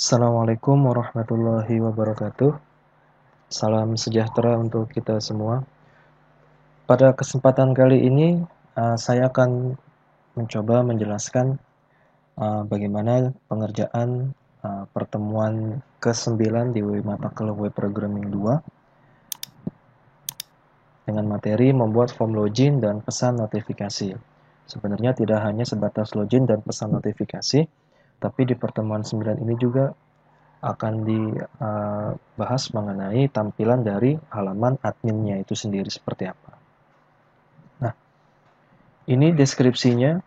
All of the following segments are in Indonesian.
Assalamualaikum warahmatullahi wabarakatuh. Salam sejahtera untuk kita semua. Pada kesempatan kali ini, saya akan mencoba menjelaskan bagaimana pengerjaan pertemuan ke-9 di mata kuliah Web Programming 2 dengan materi membuat form login dan pesan notifikasi. Sebenarnya tidak hanya sebatas login dan pesan notifikasi, tapi di pertemuan 9 ini juga akan dibahas mengenai tampilan dari halaman adminnya itu sendiri seperti apa. Nah, ini deskripsinya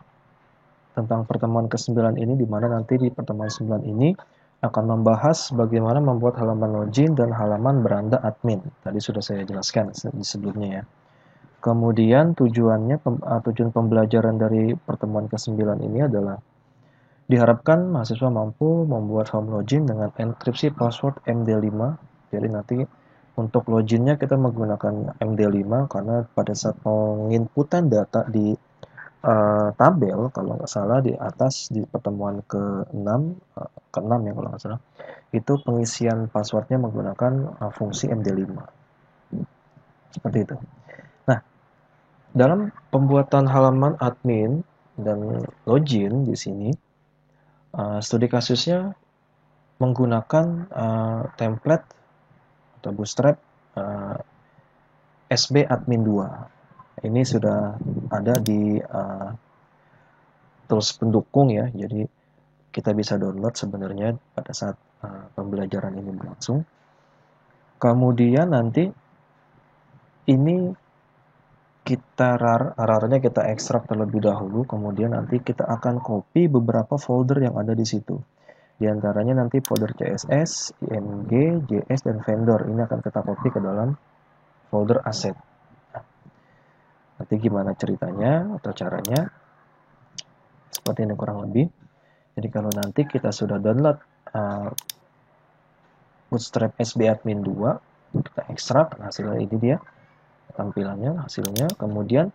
tentang pertemuan ke-9 ini, di mana nanti di pertemuan 9 ini akan membahas bagaimana membuat halaman login dan halaman beranda admin. Tadi sudah saya jelaskan di sebelumnya ya. Kemudian tujuan pembelajaran dari pertemuan ke-9 ini adalah diharapkan mahasiswa mampu membuat form login dengan enkripsi password MD5. Jadi nanti untuk loginnya kita menggunakan MD5 karena pada saat penginputan data di tabel, kalau nggak salah di atas di pertemuan ke-6, ke-6 ya kalau nggak salah, itu pengisian passwordnya menggunakan fungsi MD5. Seperti itu. Nah, dalam pembuatan halaman admin dan login di sini, studi kasusnya menggunakan template atau bootstrap SB admin 2. Ini sudah ada di tools pendukung ya, jadi kita bisa download sebenarnya pada saat pembelajaran ini berlangsung. Kemudian nanti ini RAR-nya kita ekstrak terlebih dahulu, kemudian nanti kita akan copy beberapa folder yang ada di situ. Di antaranya nanti folder CSS, IMG, JS, dan vendor. Ini akan kita copy ke dalam folder asset. Nanti gimana ceritanya atau caranya? Seperti ini kurang lebih. Jadi kalau nanti kita sudah download Bootstrap SB Admin 2, kita ekstrak, hasilnya ini dia tampilannya, hasilnya. Kemudian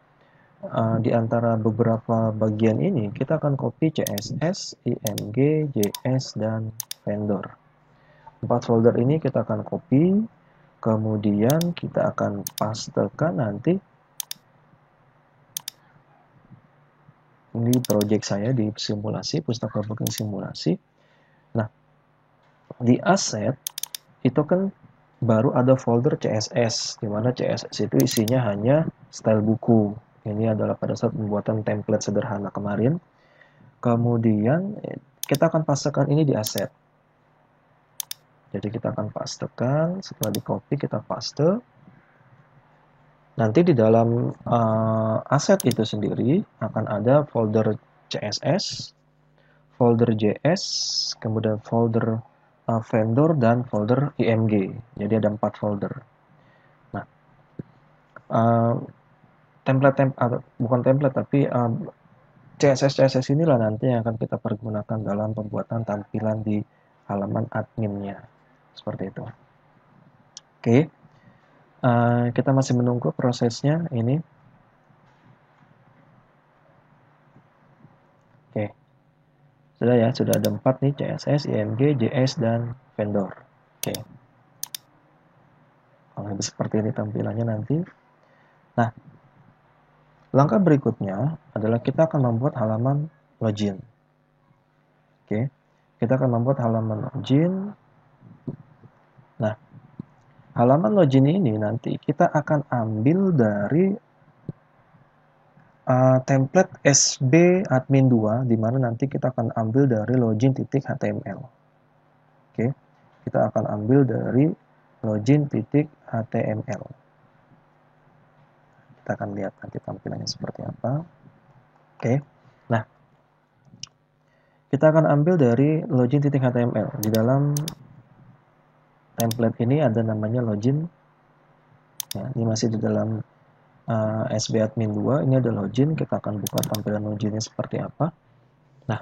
di antara beberapa bagian ini kita akan copy CSS, IMG, JS, dan vendor. 4 folder ini kita akan copy, kemudian kita akan pastekan nanti. Ini project saya di simulasi, pustaka booking simulasi. Nah, di asset itu kan baru ada folder CSS, di mana CSS itu isinya hanya style buku. Ini adalah pada saat pembuatan template sederhana kemarin. Kemudian kita akan pastekan ini di asset. Jadi kita akan pastekan, setelah di copy kita paste. Nanti di dalam aset itu sendiri akan ada folder CSS, folder JS, kemudian folder vendor, dan folder IMG. Jadi ada 4 folder. Nah, bukan template tapi CSS inilah nanti yang akan kita pergunakan dalam pembuatan tampilan di halaman adminnya. Seperti itu. Oke. Kita masih menunggu prosesnya ini. Oke. Sudah ya, sudah ada 4 nih, CSS, IMG, JS, dan vendor. Oke. Kalau seperti ini tampilannya nanti. Nah, langkah berikutnya adalah kita akan membuat halaman login. Oke. Kita akan membuat halaman login. Nah, halaman login ini nanti kita akan ambil dari template SB admin 2, di mana nanti kita akan ambil dari login.html. Oke, kita akan ambil dari login.html. Kita akan lihat nanti tampilannya seperti apa. Oke, nah kita akan ambil dari login.html. Di dalam template ini ada namanya login. Ya, ini masih di dalam SB admin 2. Ini ada login. Kita akan buka tampilan loginnya seperti apa. Nah,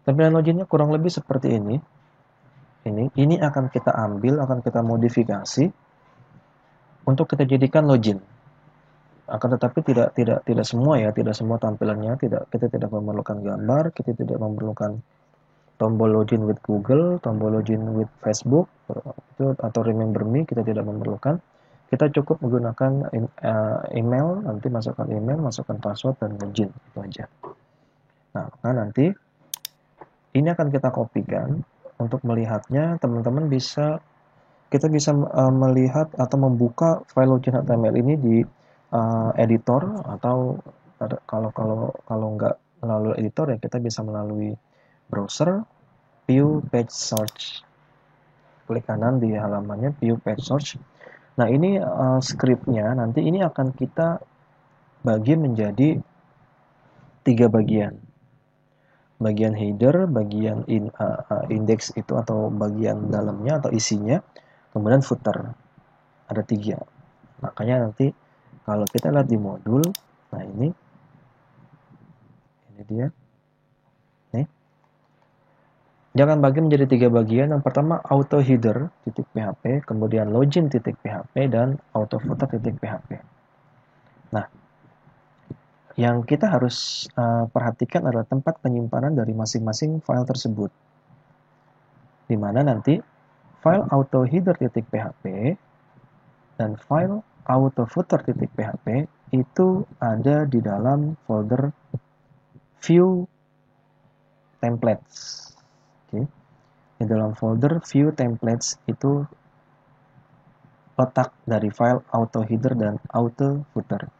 tampilan loginnya kurang lebih seperti ini. Ini akan kita ambil, akan kita modifikasi untuk kita jadikan login. Akan tetapi tidak semua ya, tidak semua tampilannya, kita tidak memerlukan gambar, kita tidak memerlukan tombol login with Google, tombol login with Facebook, itu atau remember me kita tidak memerlukan. Kita cukup menggunakan email, nanti masukkan email, masukkan password dan login, itu aja. Nah, nanti ini akan kita kopikan. Untuk melihatnya, teman-teman kita bisa melihat atau membuka file login HTML ini di editor, atau kalau nggak melalui editor ya kita bisa melalui browser, view page search, klik kanan di halamannya view page search. Nah, ini scriptnya nanti ini akan kita bagi menjadi 3 bagian. Bagian header, bagian index itu atau bagian dalamnya atau isinya, kemudian footer. Ada 3. Makanya nanti kalau kita lihat di modul, nah ini dia. Nih. Dia akan bagi menjadi 3 bagian. Yang pertama auto header .php, kemudian login .php, dan auto footer .php. Nah, yang kita harus perhatikan adalah tempat penyimpanan dari masing-masing file tersebut. Di mana nanti file auto header.php dan file auto footer.php itu ada di dalam folder view templates. Oke. Di dalam folder view templates itu letak dari file auto header dan auto footer.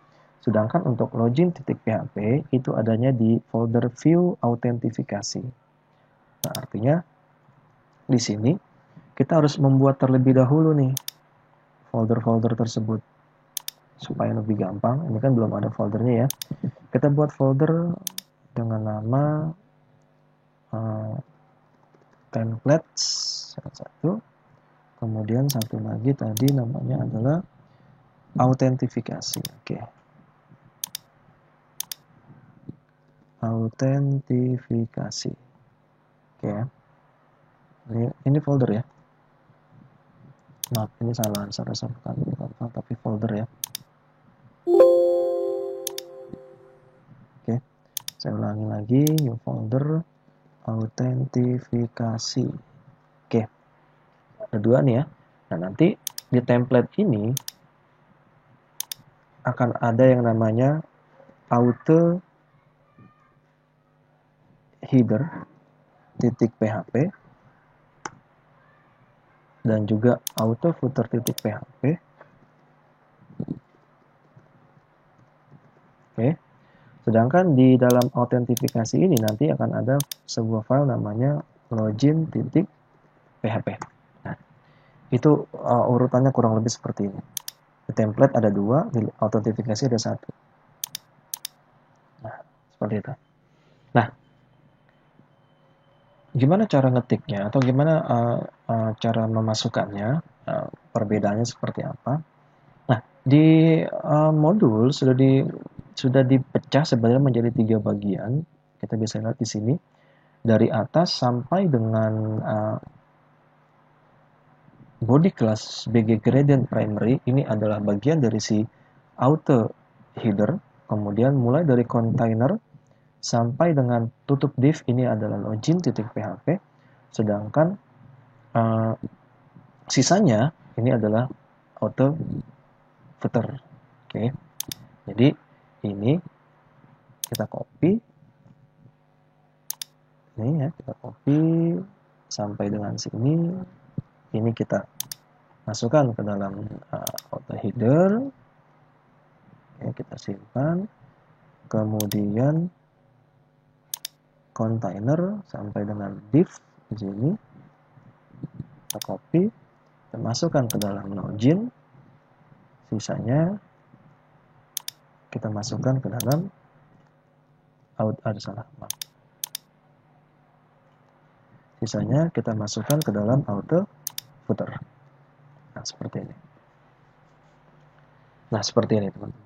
Sedangkan untuk login.php itu adanya di folder view autentifikasi. Nah, artinya di sini kita harus membuat terlebih dahulu nih folder-folder tersebut supaya lebih gampang. Ini kan belum ada foldernya ya. Kita buat folder dengan nama templates satu. Kemudian satu lagi tadi namanya adalah autentifikasi. Oke. Autentifikasi. Oke ya. Ini folder ya. Maaf, ini salah. Bukan, tapi folder ya. Oke. Saya ulangi lagi, new folder autentifikasi. Oke. Ada 2 nih ya. Nah, nanti di template ini akan ada yang namanya auto header .php dan juga auto footer .php. Oke. Sedangkan di dalam autentifikasi ini nanti akan ada sebuah file namanya login.php. Nah, itu urutannya kurang lebih seperti ini. Di template ada 2, di autentifikasi ada 1. Nah, seperti itu. Nah, gimana cara ngetiknya atau gimana cara memasukkannya? Perbedaannya seperti apa? Nah, di modul sudah dipecah sebenarnya menjadi 3 bagian. Kita bisa lihat di sini dari atas sampai dengan body class BG gradient primary ini adalah bagian dari si auto header. Kemudian mulai dari container sampai dengan tutup div ini adalah login.php. Sedangkan sisanya ini adalah auto footer. Oke. Jadi ini kita copy. Ini ya, kita copy sampai dengan sini. Ini kita masukkan ke dalam auto header. Oke, kita simpan. Kemudian container sampai dengan div di sini. Kita copy, kita masukkan ke dalam login. Sisanya kita masukkan ke dalam Sisanya kita masukkan ke dalam auto footer. Nah, seperti ini. Nah, seperti ini, teman-teman.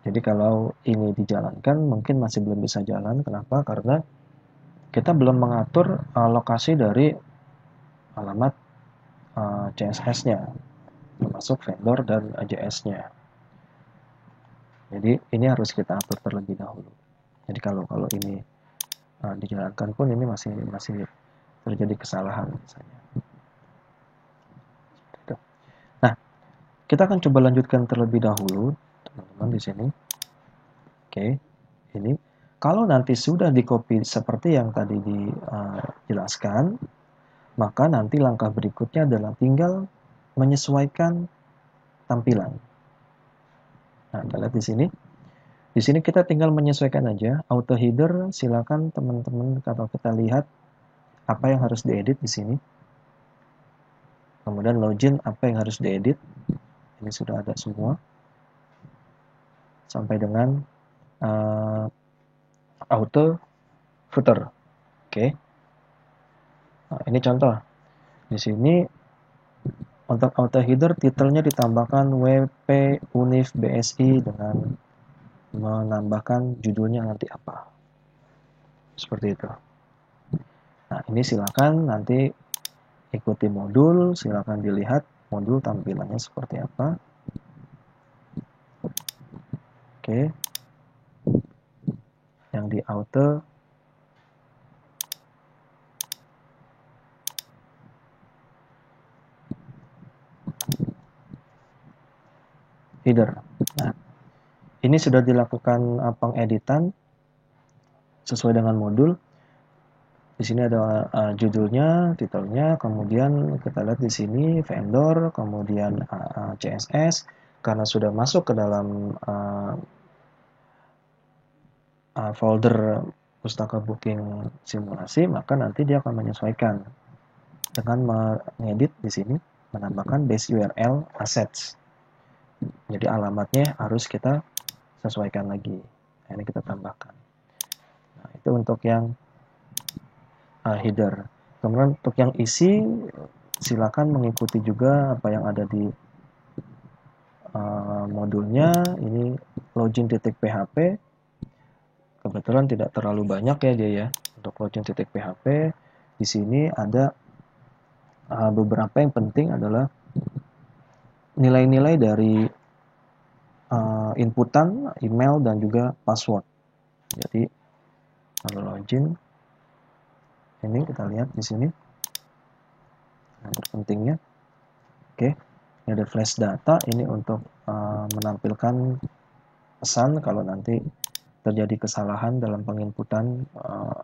Jadi kalau ini dijalankan mungkin masih belum bisa jalan. Kenapa? Karena kita belum mengatur lokasi dari alamat CSS-nya, termasuk vendor dan AJS-nya. Jadi ini harus kita atur terlebih dahulu. Jadi kalau ini dijalankan pun ini masih terjadi kesalahan misalnya. Nah, kita akan coba lanjutkan terlebih dahulu, teman-teman di sini. Oke, ini kalau nanti sudah di copy seperti yang tadi dijelaskan, maka nanti langkah berikutnya adalah tinggal menyesuaikan tampilan. Nah, kita lihat di sini. Di sini kita tinggal menyesuaikan aja. Auto header, silakan teman-teman kalau kita lihat apa yang harus diedit di sini. Kemudian login apa yang harus diedit. Ini sudah ada semua. Sampai dengan auto footer. Oke. Nah, ini contoh. Di sini untuk auto header titelnya ditambahkan WP Univ BSI dengan menambahkan judulnya nanti apa. Seperti itu. Nah, ini silakan nanti ikuti modul, silakan dilihat modul tampilannya seperti apa. Oke. Yang di auto header. Nah, ini sudah dilakukan pengeditan sesuai dengan modul. Di sini ada judulnya, titelnya, kemudian kita lihat di sini vendor, kemudian CSS. Karena sudah masuk ke dalam folder pustaka booking simulasi, maka nanti dia akan menyesuaikan dengan mengedit di sini, menambahkan base URL assets. Jadi alamatnya harus kita sesuaikan lagi. Nah, ini kita tambahkan. Nah, itu untuk yang header. Kemudian untuk yang isi, silakan mengikuti juga apa yang ada di modulnya. Ini login.php. Kebetulan tidak terlalu banyak ya dia ya untuk login.php. Di sini ada beberapa yang penting adalah nilai-nilai dari inputan email dan juga password. Jadi kalau login ini kita lihat di sini yang terpentingnya. Oke, ini ada flash data ini untuk menampilkan pesan kalau nanti terjadi kesalahan dalam penginputan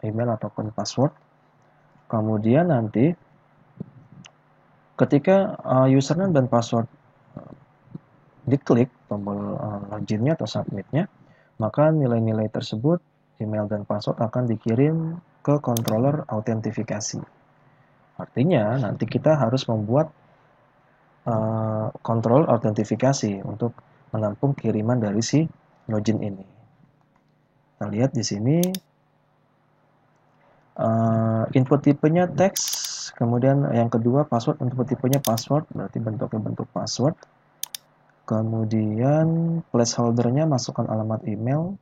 email ataupun password. Kemudian nanti ketika username dan password diklik tombol loginnya atau submitnya, maka nilai-nilai tersebut email dan password akan dikirim ke controller autentifikasi. Artinya nanti kita harus membuat controller autentifikasi untuk menampung kiriman dari si login ini. Kita lihat di sini input tipenya teks, kemudian yang kedua password, input tipenya password, berarti bentuknya bentuk password. Kemudian placeholdernya masukkan alamat email.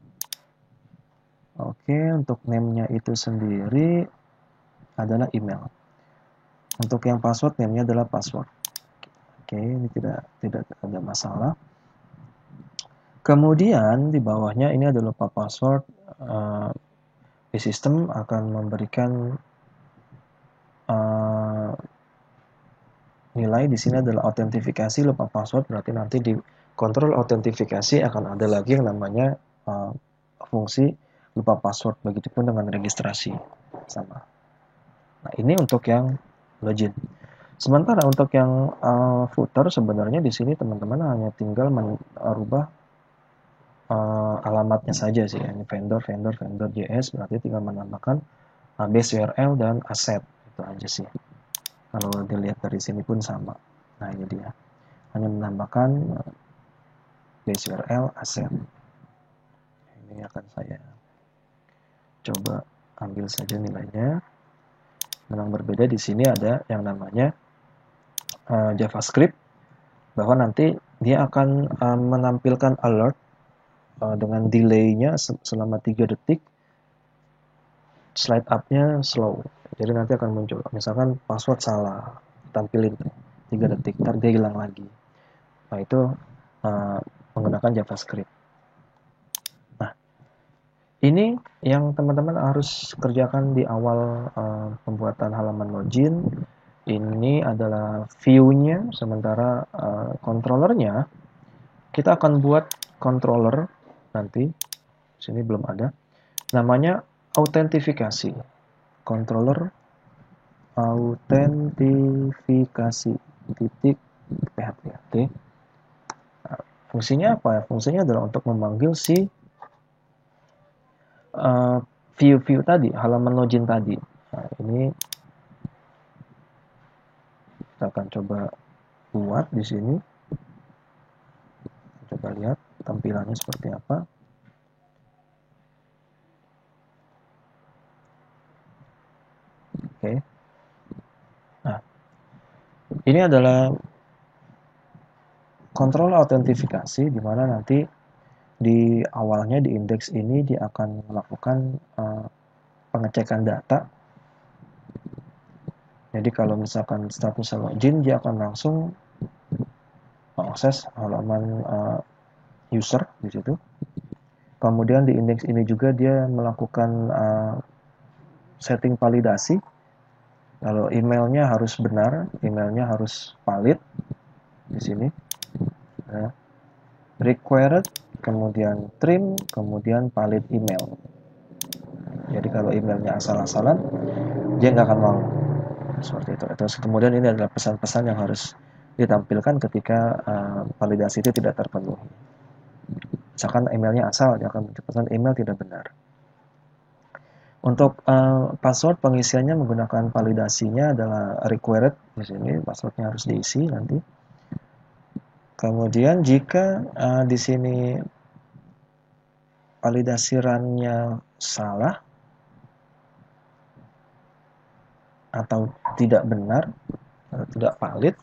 Oke, untuk name-nya itu sendiri adalah email. Untuk yang password, name-nya adalah password. Oke, ini tidak ada masalah. Kemudian di bawahnya ini ada lupa password. Di sistem akan memberikan nilai di sini adalah autentifikasi lupa password, berarti nanti di kontrol autentifikasi akan ada lagi yang namanya fungsi lupa password, begitupun dengan registrasi sama. Nah, ini untuk yang login. Sementara untuk yang footer sebenarnya di sini teman-teman hanya tinggal merubah alamatnya saja sih. Ini vendor JS, berarti tinggal menambahkan base URL dan asset, itu aja sih. Kalau dilihat dari sini pun sama. Nah, ini dia. Hanya menambahkan base URL asset. Ini akan saya coba ambil saja nilainya. Memang berbeda di sini ada yang namanya JavaScript, bahwa nanti dia akan menampilkan alert dengan delay-nya selama 3 detik. Slide up-nya slow. Jadi nanti akan muncul, misalkan password salah, tampilin 3 detik, ntar dia hilang lagi. Nah, itu menggunakan JavaScript. Nah, Ini yang teman-teman harus kerjakan di awal pembuatan halaman login. Ini adalah view-nya, sementara controllernya kita akan buat controller nanti. Sini belum ada. Namanya autentifikasi. Controller autentifikasi titik PHP. Oke. Nah, fungsinya apa ya? Fungsinya adalah untuk memanggil si view tadi, halaman login tadi. Nah, ini kita akan coba buat di sini. Coba lihat tampilannya seperti apa. Oke. Nah, ini adalah kontrol autentifikasi di mana nanti di awalnya di indeks ini dia akan melakukan pengecekan data. Jadi kalau misalkan status login, dia akan langsung mengakses halaman user di situ. Kemudian di indeks ini juga dia melakukan setting validasi. Kalau emailnya harus benar, emailnya harus valid di sini. Ya. Required, kemudian trim, kemudian valid email. Jadi kalau emailnya asal-asalan, dia nggak akan mau. Seperti itu. Terus kemudian ini adalah pesan-pesan yang harus ditampilkan ketika validasi itu tidak terpenuhi. Misalkan emailnya asal, dia akan pesan email tidak benar. Untuk password pengisiannya menggunakan validasinya adalah required di sini, passwordnya harus diisi nanti. Kemudian jika di sini validasi run-nya salah atau tidak benar, atau tidak valid,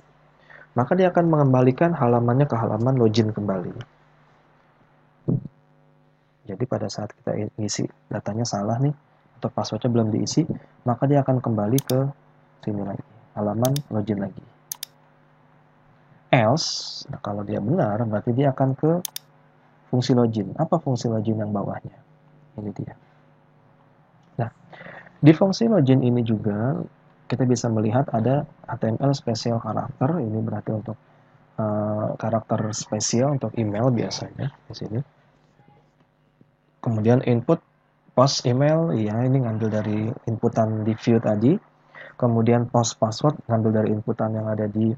maka dia akan mengembalikan halamannya ke halaman login kembali. Jadi pada saat kita isi datanya salah nih, atau passwordnya belum diisi, maka dia akan kembali ke sini lagi, halaman login lagi. Else, nah kalau dia benar, berarti dia akan ke fungsi login. Apa fungsi login yang bawahnya? Ini dia. Nah, di fungsi login ini juga kita bisa melihat ada HTML special karakter. Ini berarti untuk karakter spesial untuk email biasanya di sini. Kemudian input post email, ya ini ngambil dari inputan di view tadi. Kemudian post password ngambil dari inputan yang ada di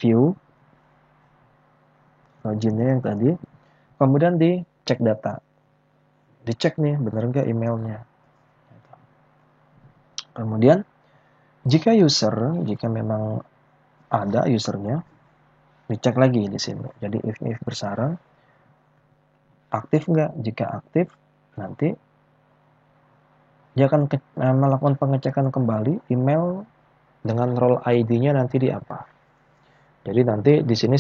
view loginnya yang tadi. Kemudian dicek data, dicek nih bener nggak emailnya. Kemudian jika memang ada usernya, dicek lagi di sini. Jadi if bersarang, aktif nggak? Jika aktif, nanti dia akan melakukan pengecekan kembali email dengan role ID-nya nanti di apa. Jadi nanti di sini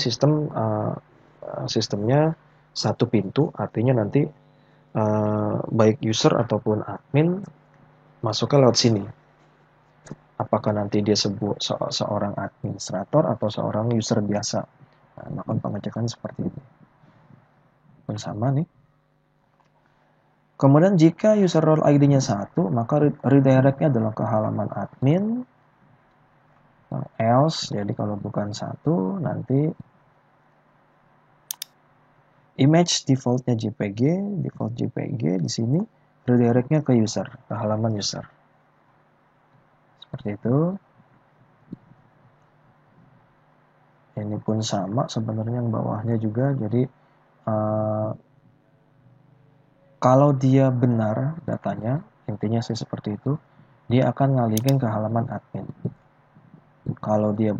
sistemnya satu pintu, artinya nanti baik user ataupun admin masuknya lewat sini. Apakah nanti dia seorang administrator atau seorang user biasa. Nah, melakukan pengecekan seperti ini. Pun sama nih. Kemudian jika user role ID-nya 1, maka redirect-nya adalah ke halaman admin. Else, jadi kalau bukan 1, nanti image defaultnya JPG, default JPG di sini redirect-nya ke user, ke halaman user. Seperti itu. Ini pun sama sebenarnya yang bawahnya juga. Jadi kalau dia benar datanya, intinya sih seperti itu, dia akan ngalihin ke halaman admin. Kalau dia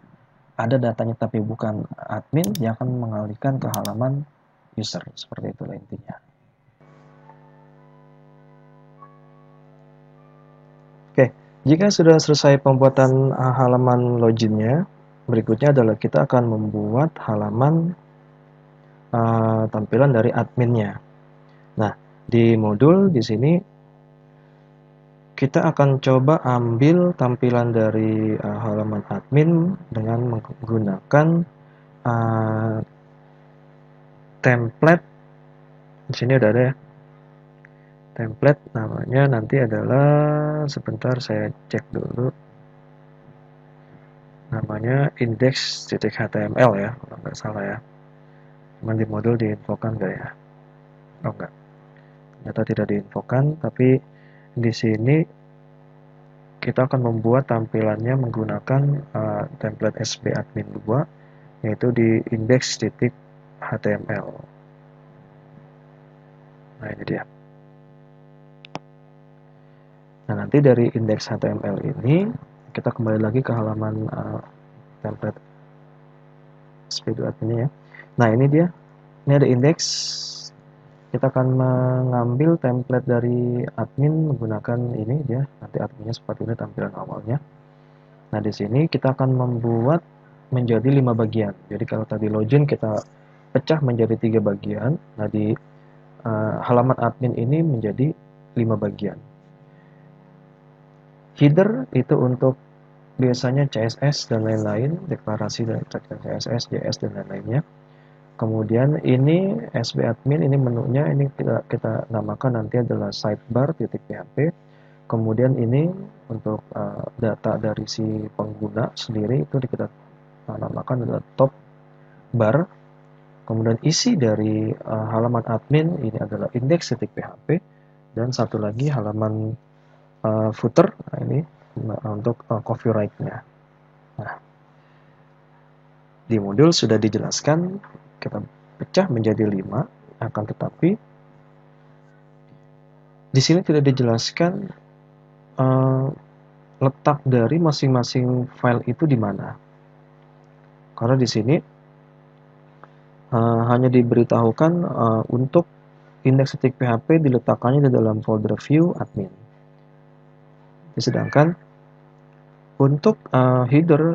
ada datanya tapi bukan admin, dia akan mengalihkan ke halaman user. Seperti itu intinya. Oke, jika sudah selesai pembuatan halaman loginnya, berikutnya adalah kita akan membuat halaman tampilan dari adminnya. Nah, di modul di sini kita akan coba ambil tampilan dari halaman admin dengan menggunakan template. Di sini udah ada ya. template namanya nanti adalah, sebentar saya cek dulu, namanya index.html ya, kalau nggak salah ya. Cuman di modul diinfokan nggak ya? Oh nggak, ternyata tidak diinfokan, tapi di sini kita akan membuat tampilannya menggunakan template sbadmin 2, yaitu di index.html. Nah ini dia. Nah nanti dari index.html ini kita kembali lagi ke halaman template sp2admin ya. Nah ini dia, ini ada index. Kita akan mengambil template dari admin menggunakan ini dia. Nanti adminnya seperti ini tampilan awalnya. Nah di sini kita akan membuat menjadi 5 bagian. Jadi kalau tadi login kita pecah menjadi 3 bagian. Nah di halaman admin ini menjadi 5 bagian. Header itu untuk biasanya CSS dan lain-lain, deklarasi dan CSS, JS dan lain-lainnya. Kemudian ini sbadmin, ini menunya, ini kita namakan nanti adalah sidebar.php. Kemudian ini untuk data dari si pengguna sendiri itu kita namakan adalah top bar. Kemudian isi dari halaman admin ini adalah index.php, dan satu lagi halaman footer, nah ini untuk copyright-nya. Nah, di modul sudah dijelaskan, kita pecah menjadi 5, akan tetapi di sini tidak dijelaskan letak dari masing-masing file itu di mana. Karena di sini hanya diberitahukan untuk index.php diletakkannya di dalam folder view admin. Sedangkan untuk header,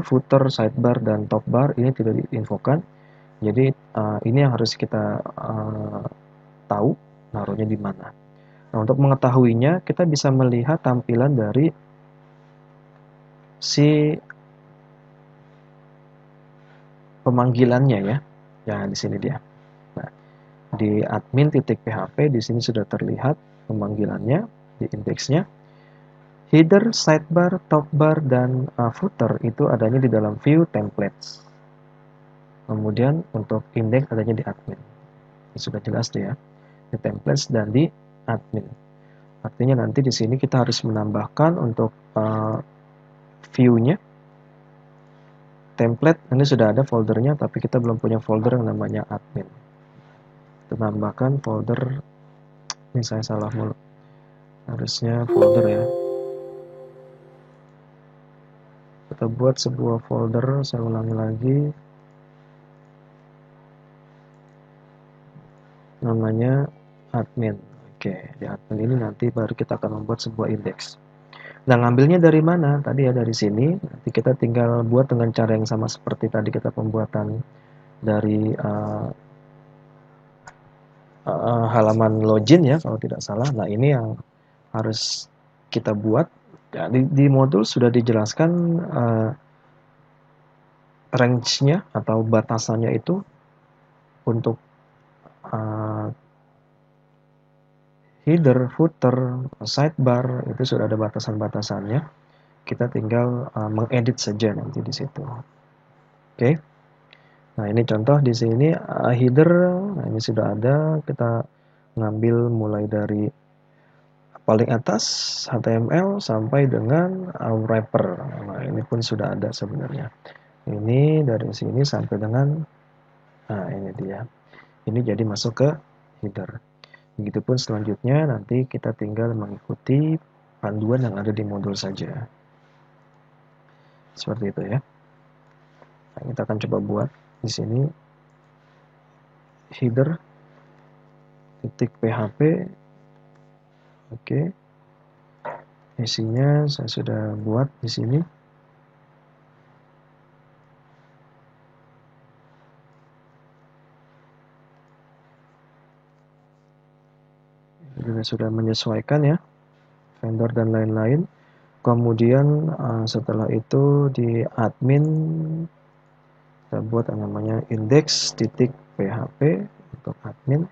footer, sidebar, dan top bar ini tidak diinfokan. Jadi ini yang harus kita tahu naruhnya di mana. Nah, untuk mengetahuinya kita bisa melihat tampilan dari si pemanggilannya ya. Ya di sini dia. Nah, di admin.php di sini sudah terlihat pemanggilannya di indeksnya. Header, sidebar, top bar, dan footer itu adanya di dalam view templates. Kemudian untuk index adanya di admin. Ini sudah jelas tuh ya. Di templates dan di admin. Artinya nanti di sini kita harus menambahkan untuk view-nya. Template ini sudah ada foldernya, tapi kita belum punya folder yang namanya admin. Kita tambahkan folder, ini saya salah mulu. Harusnya folder ya. Kita buat sebuah folder, saya ulangi lagi. Namanya admin. Oke, di admin ini nanti baru kita akan membuat sebuah indeks. Nah, ngambilnya dari mana? Tadi ya dari sini. Nanti kita tinggal buat dengan cara yang sama seperti tadi kita pembuatan dari halaman login ya, kalau tidak salah. Nah, ini yang harus kita buat. Ya, di modul sudah dijelaskan range-nya atau batasannya itu untuk header, footer, sidebar itu sudah ada batasan-batasannya. Kita tinggal mengedit saja nanti di situ. Oke. Nah, ini contoh di sini header. Nah, ini sudah ada. Kita ngambil mulai dari paling atas HTML sampai dengan wrapper. Nah, ini pun sudah ada sebenarnya. Ini dari sini sampai dengan ini dia. Ini jadi masuk ke header. Begitupun selanjutnya nanti kita tinggal mengikuti panduan yang ada di modul saja. Seperti itu ya. Nah, kita akan coba buat di sini header .php. Oke. Isinya saya sudah buat di sini. Juga sudah menyesuaikan ya, vendor dan lain-lain. Kemudian setelah itu di admin kita buat yang namanya index.php untuk admin.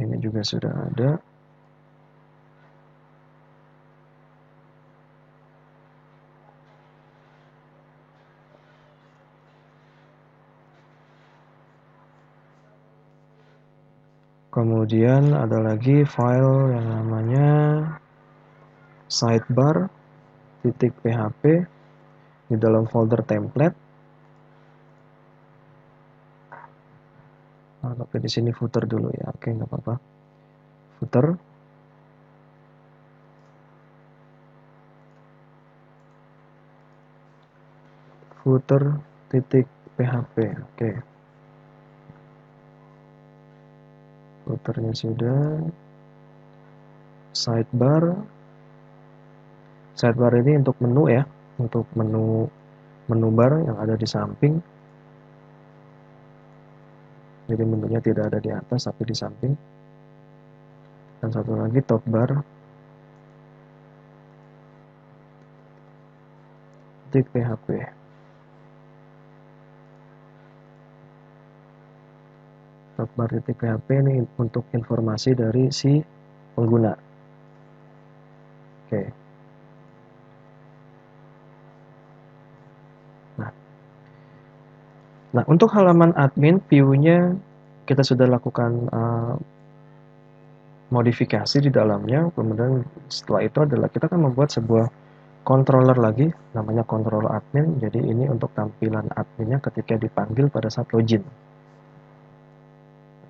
Ini juga sudah ada. Kemudian ada lagi file yang namanya sidebar.php di dalam folder template. Tapi di sini footer dulu ya. Oke, nggak apa-apa. Footer.php. Oke. Footernya sudah. Sidebar ini untuk menu ya, untuk menu bar yang ada di samping. Jadi menunya tidak ada di atas tapi di samping. Dan satu lagi top bar .php. Top bar .php ini untuk informasi dari si pengguna. Oke. Nah, untuk halaman admin, view-nya kita sudah lakukan modifikasi di dalamnya. Kemudian setelah itu adalah kita akan membuat sebuah controller lagi, namanya controller admin. Jadi ini untuk tampilan adminnya ketika dipanggil pada saat login.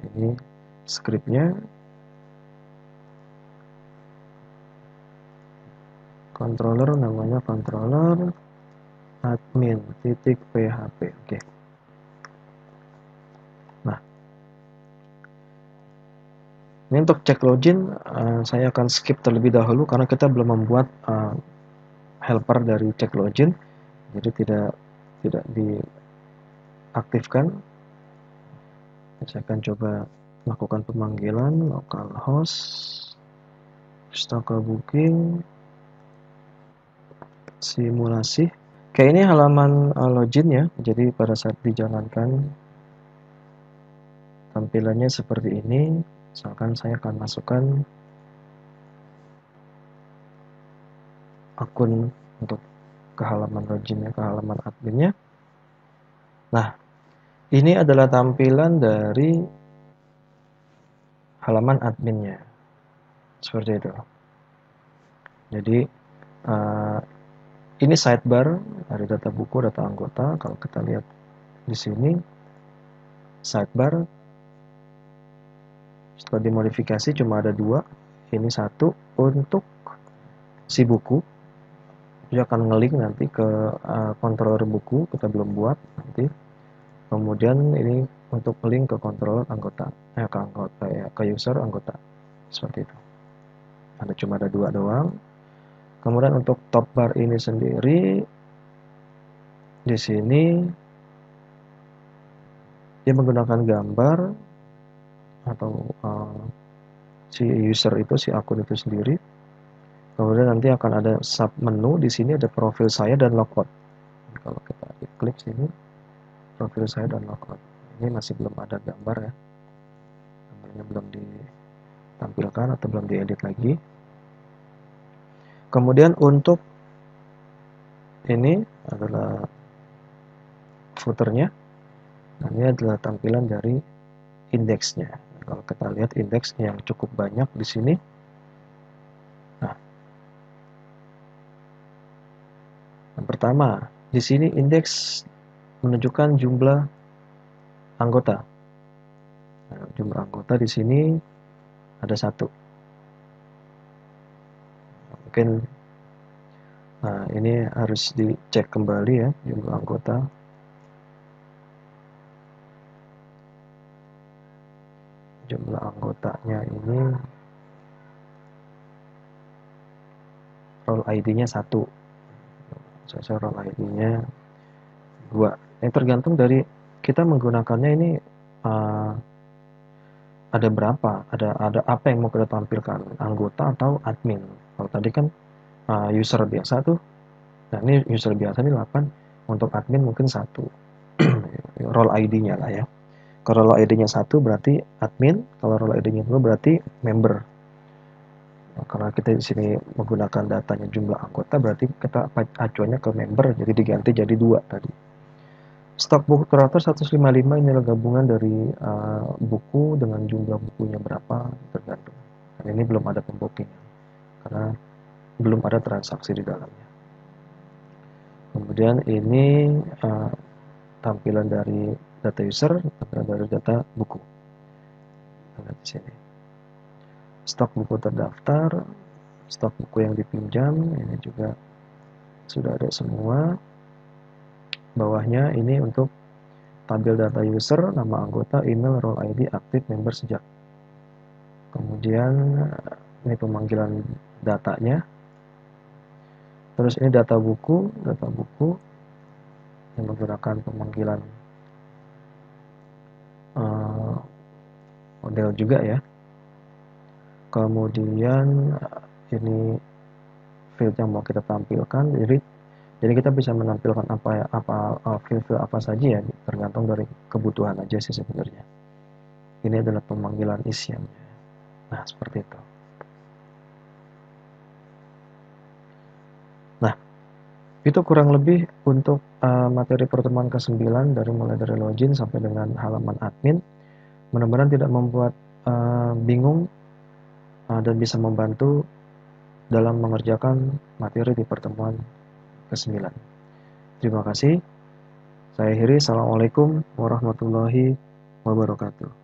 Ini scriptnya. Controller namanya controller admin.php. Oke. Nah, ini untuk cek login saya akan skip terlebih dahulu karena kita belum membuat helper dari cek login, jadi tidak diaktifkan. Saya akan coba lakukan pemanggilan localhost stock booking simulasi. Oke, ini halaman login ya. Jadi pada saat dijalankan tampilannya seperti ini. Misalkan saya akan masukkan akun untuk ke halaman loginnya, ke halaman adminnya. Nah, ini adalah tampilan dari halaman adminnya. Seperti itu. Jadi ini sidebar dari data buku, data anggota. Kalau kita lihat di sini sidebar setelah dimodifikasi cuma ada 2. Ini 1 untuk si buku. Dia akan ngelink nanti ke controller buku, kita belum buat nanti. Kemudian ini untuk link ke controller anggota, ke user anggota. Seperti itu. Cuma ada 2 doang. Kemudian untuk top bar ini sendiri, di sini dia menggunakan gambar atau si user itu, si akun itu sendiri. Kemudian nanti akan ada sub menu, di sini ada profil saya dan logout. Kalau kita klik sini, profil saya dan logout. Ini masih belum ada gambar ya, gambarnya belum ditampilkan atau belum diedit lagi. Kemudian untuk ini adalah footernya. Nah, ini adalah tampilan dari indeksnya. Nah, kalau kita lihat indeksnya yang cukup banyak di sini. Nah, yang pertama di sini indeks menunjukkan jumlah anggota. Nah, jumlah anggota di sini ada 1. Mungkin ini harus dicek kembali ya jumlah anggota. Jumlah anggotanya ini role ID-nya 1. Saya role ID-nya 2. Ini tergantung dari kita menggunakannya ini ada berapa, ada apa yang mau kita tampilkan, anggota atau admin. Kalau tadi kan user biasa tuh, nah ini user biasa ini 8, untuk admin mungkin 1. Role ID-nya lah ya. Kalau role ID-nya 1 berarti admin, kalau role ID-nya 2 berarti member. Nah, karena kita di sini menggunakan datanya jumlah anggota, berarti kita acuannya ke member, jadi diganti jadi 2 tadi. Stok buku kurator 155 ini adalah gabungan dari buku dengan jumlah bukunya berapa, tergantung. Dan ini belum ada pembokingan, karena belum ada transaksi di dalamnya. Kemudian ini tampilan dari data user, tampilan dari data buku. Lihat di sini. Stok buku terdaftar, stok buku yang dipinjam, ini juga sudah ada semua. Bawahnya ini untuk tampil data user, nama anggota, email, role ID, aktif, member, sejak. Kemudian ini pemanggilan datanya. Terus ini data buku yang menggunakan pemanggilan model juga ya. Kemudian ini field yang mau kita tampilkan, jadi kita bisa menampilkan field apa saja ya, tergantung dari kebutuhan aja sih sebenarnya. Ini adalah pemanggilan isiannya. Nah, seperti itu. Nah, itu kurang lebih untuk materi pertemuan ke-9 mulai dari login sampai dengan halaman admin. Mudah-mudahan tidak membuat bingung dan bisa membantu dalam mengerjakan materi di pertemuan ke-9. Terima kasih. Saya akhiri. Assalamualaikum warahmatullahi wabarakatuh.